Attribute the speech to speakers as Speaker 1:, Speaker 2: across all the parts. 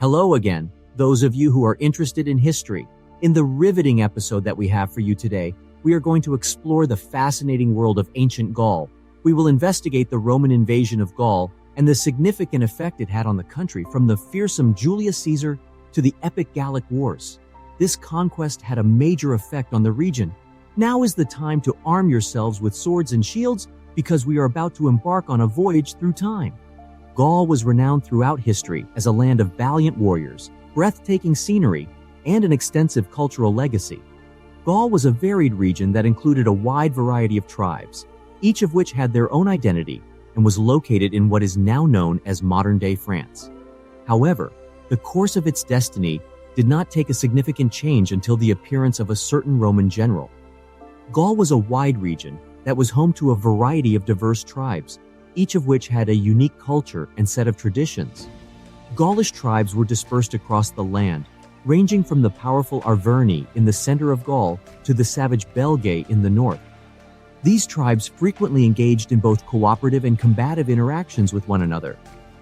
Speaker 1: Hello again, those of you who are interested in history. In the riveting episode that we have for you today, we are going to explore the fascinating world of ancient Gaul. We will investigate the Roman invasion of Gaul and the significant effect it had on the country, from the fearsome Julius Caesar to the epic Gallic Wars. This conquest had a major effect on the region. Now is the time to arm yourselves with swords and shields, because we are about to embark on a voyage through time. Gaul was renowned throughout history as a land of valiant warriors, breathtaking scenery, and an extensive cultural legacy. Gaul was a varied region that included a wide variety of tribes, each of which had their own identity and was located in what is now known as modern-day France. However, the course of its destiny did not take a significant change until the appearance of a certain Roman general. Gaul was a wide region that was home to a variety of diverse tribes, each of which had a unique culture and set of traditions. Gaulish tribes were dispersed across the land, ranging from the powerful Arverni in the center of Gaul to the savage Belgae in the north. These tribes frequently engaged in both cooperative and combative interactions with one another.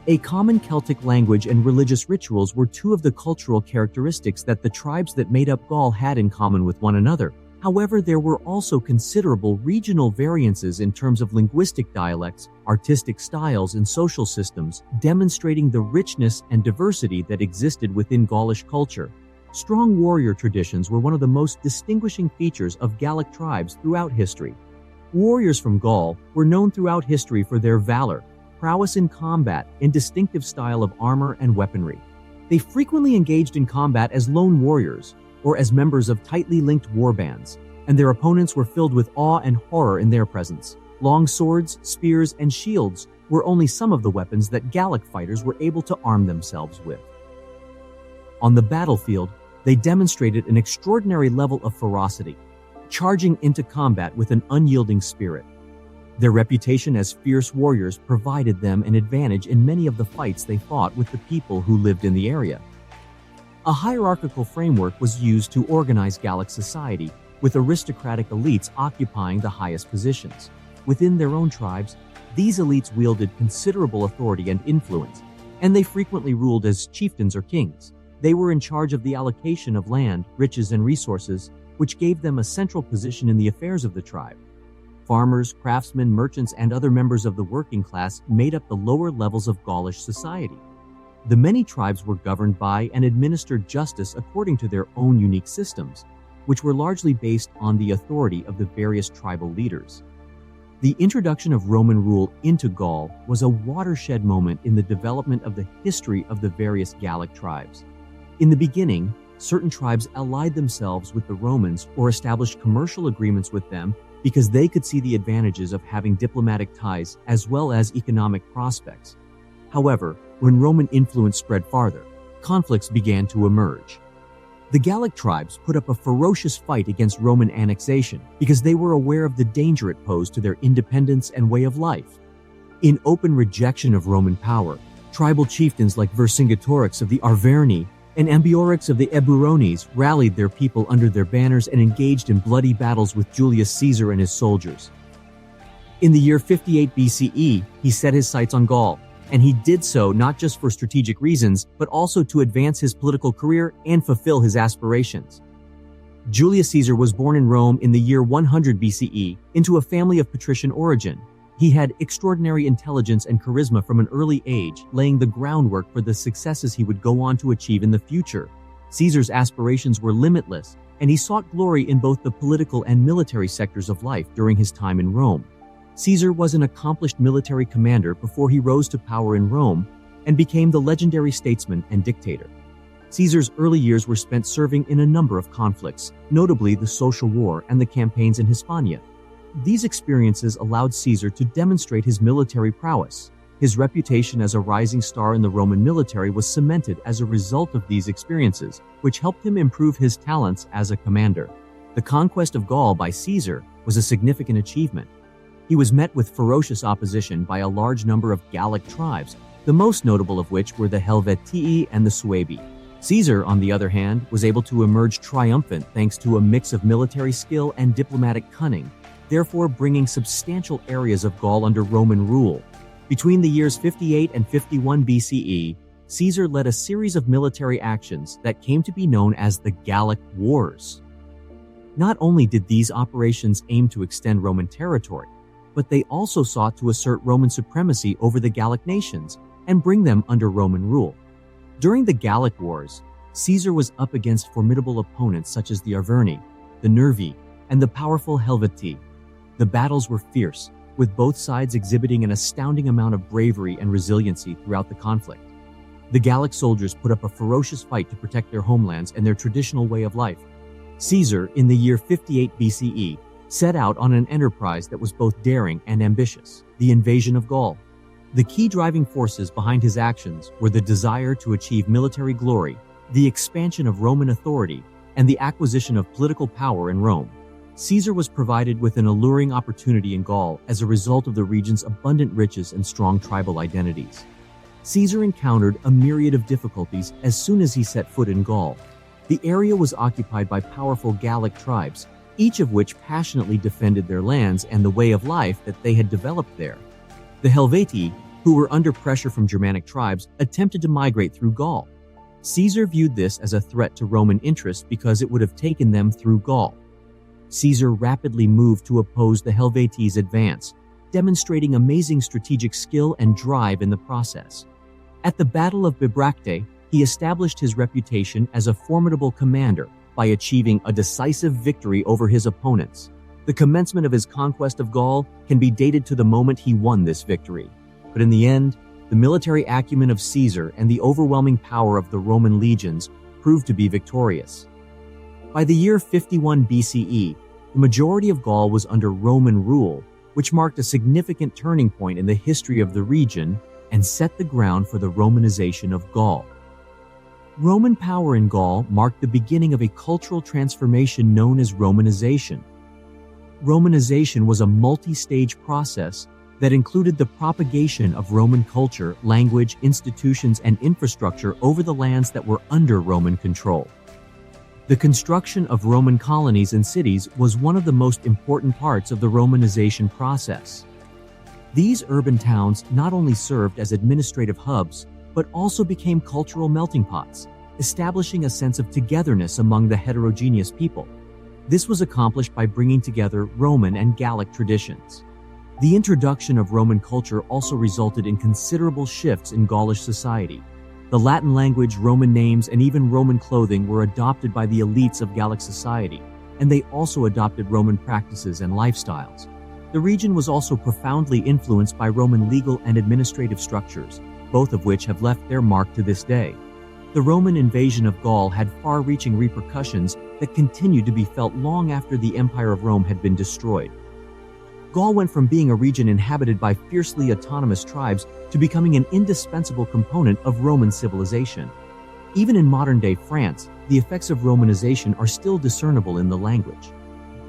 Speaker 1: A common Celtic language and religious rituals were two of the cultural characteristics that the tribes that made up Gaul had in common with one another. However, there were also considerable regional variances in terms of linguistic dialects, artistic styles, and social systems, demonstrating the richness and diversity that existed within Gaulish culture. Strong warrior traditions were one of the most distinguishing features of Gallic tribes throughout history. Warriors from Gaul were known throughout history for their valor, prowess in combat, and distinctive style of armor and weaponry. They frequently engaged in combat as lone warriors, or as members of tightly linked war bands, and their opponents were filled with awe and horror in their presence. Long swords, spears, and shields were only some of the weapons that Gallic fighters were able to arm themselves with. On the battlefield, they demonstrated an extraordinary level of ferocity, charging into combat with an unyielding spirit. Their reputation as fierce warriors provided them an advantage in many of the fights they fought with the people who lived in the area. A hierarchical framework was used to organize Gallic society, with aristocratic elites occupying the highest positions. Within their own tribes, these elites wielded considerable authority and influence, and they frequently ruled as chieftains or kings. They were in charge of the allocation of land, riches, and resources, which gave them a central position in the affairs of the tribe. Farmers, craftsmen, merchants, and other members of the working class made up the lower levels of Gaulish society. The many tribes were governed by and administered justice according to their own unique systems, which were largely based on the authority of the various tribal leaders. The introduction of Roman rule into Gaul was a watershed moment in the development of the history of the various Gallic tribes. In the beginning, certain tribes allied themselves with the Romans or established commercial agreements with them because they could see the advantages of having diplomatic ties as well as economic prospects. However, when Roman influence spread farther, conflicts began to emerge. The Gallic tribes put up a ferocious fight against Roman annexation because they were aware of the danger it posed to their independence and way of life. In open rejection of Roman power, tribal chieftains like Vercingetorix of the Arverni and Ambiorix of the Eburones rallied their people under their banners and engaged in bloody battles with Julius Caesar and his soldiers. In the year 58 BCE, he set his sights on Gaul, and he did so not just for strategic reasons, but also to advance his political career and fulfill his aspirations. Julius Caesar was born in Rome in the year 100 BCE into a family of patrician origin. He had extraordinary intelligence and charisma from an early age, laying the groundwork for the successes he would go on to achieve in the future. Caesar's aspirations were limitless, and he sought glory in both the political and military sectors of life during his time in Rome. Caesar was an accomplished military commander before he rose to power in Rome and became the legendary statesman and dictator. Caesar's early years were spent serving in a number of conflicts, notably the Social War and the campaigns in Hispania. These experiences allowed Caesar to demonstrate his military prowess. His reputation as a rising star in the Roman military was cemented as a result of these experiences, which helped him improve his talents as a commander. The conquest of Gaul by Caesar was a significant achievement. He was met with ferocious opposition by a large number of Gallic tribes, the most notable of which were the Helvetii and the Suebi. Caesar, on the other hand, was able to emerge triumphant thanks to a mix of military skill and diplomatic cunning, therefore bringing substantial areas of Gaul under Roman rule. Between the years 58 and 51 BCE, Caesar led a series of military actions that came to be known as the Gallic Wars. Not only did these operations aim to extend Roman territory, but they also sought to assert Roman supremacy over the Gallic nations and bring them under Roman rule. During the Gallic Wars, Caesar was up against formidable opponents such as the Arverni, the Nervi, and the powerful Helvetii. The battles were fierce, with both sides exhibiting an astounding amount of bravery and resiliency throughout the conflict. The Gallic soldiers put up a ferocious fight to protect their homelands and their traditional way of life. Caesar, in the year 58 BCE, set out on an enterprise that was both daring and ambitious, the invasion of Gaul. The key driving forces behind his actions were the desire to achieve military glory, the expansion of Roman authority, and the acquisition of political power in Rome. Caesar was provided with an alluring opportunity in Gaul as a result of the region's abundant riches and strong tribal identities. Caesar encountered a myriad of difficulties as soon as he set foot in Gaul. The area was occupied by powerful Gallic tribes, each of which passionately defended their lands and the way of life that they had developed there. The Helvetii, who were under pressure from Germanic tribes, attempted to migrate through Gaul. Caesar viewed this as a threat to Roman interests because it would have taken them through Gaul. Caesar rapidly moved to oppose the Helvetii's advance, demonstrating amazing strategic skill and drive in the process. At the Battle of Bibracte, he established his reputation as a formidable commander by achieving a decisive victory over his opponents. The commencement of his conquest of Gaul can be dated to the moment he won this victory. But in the end, the military acumen of Caesar and the overwhelming power of the Roman legions proved to be victorious. By the year 51 BCE, the majority of Gaul was under Roman rule, which marked a significant turning point in the history of the region and set the ground for the Romanization of Gaul. Roman power in Gaul marked the beginning of a cultural transformation known as Romanization. Romanization was a multi-stage process that included the propagation of Roman culture, language, institutions, and infrastructure over the lands that were under Roman control. The construction of Roman colonies and cities was one of the most important parts of the Romanization process. These urban towns not only served as administrative hubs, but also became cultural melting pots, establishing a sense of togetherness among the heterogeneous people. This was accomplished by bringing together Roman and Gallic traditions. The introduction of Roman culture also resulted in considerable shifts in Gaulish society. The Latin language, Roman names, and even Roman clothing were adopted by the elites of Gallic society, and they also adopted Roman practices and lifestyles. The region was also profoundly influenced by Roman legal and administrative structures, both of which have left their mark to this day. The Roman invasion of Gaul had far-reaching repercussions that continued to be felt long after the Empire of Rome had been destroyed. Gaul went from being a region inhabited by fiercely autonomous tribes to becoming an indispensable component of Roman civilization. Even in modern-day France, the effects of Romanization are still discernible in the language.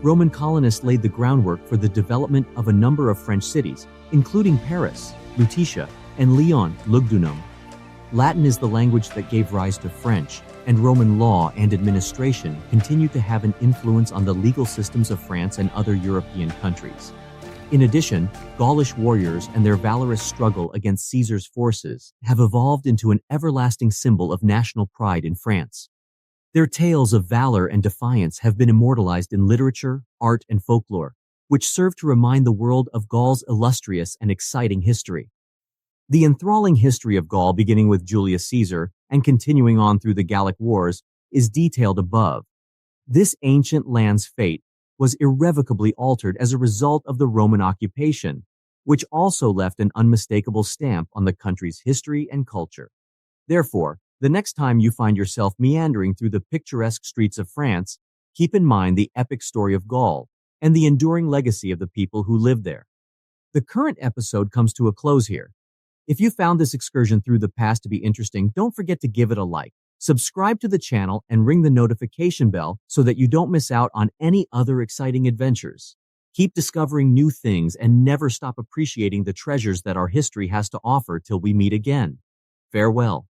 Speaker 1: Roman colonists laid the groundwork for the development of a number of French cities, including Paris, Lutetia, and Lyon, Lugdunum. Latin is the language that gave rise to French, and Roman law and administration continued to have an influence on the legal systems of France and other European countries. In addition, Gaulish warriors and their valorous struggle against Caesar's forces have evolved into an everlasting symbol of national pride in France. Their tales of valor and defiance have been immortalized in literature, art, and folklore, which serve to remind the world of Gaul's illustrious and exciting history. The enthralling history of Gaul, beginning with Julius Caesar and continuing on through the Gallic Wars, is detailed above. This ancient land's fate was irrevocably altered as a result of the Roman occupation, which also left an unmistakable stamp on the country's history and culture. Therefore, the next time you find yourself meandering through the picturesque streets of France, keep in mind the epic story of Gaul and the enduring legacy of the people who lived there. The current episode comes to a close here. If you found this excursion through the past to be interesting, don't forget to give it a like, subscribe to the channel, and ring the notification bell so that you don't miss out on any other exciting adventures. Keep discovering new things and never stop appreciating the treasures that our history has to offer till we meet again. Farewell.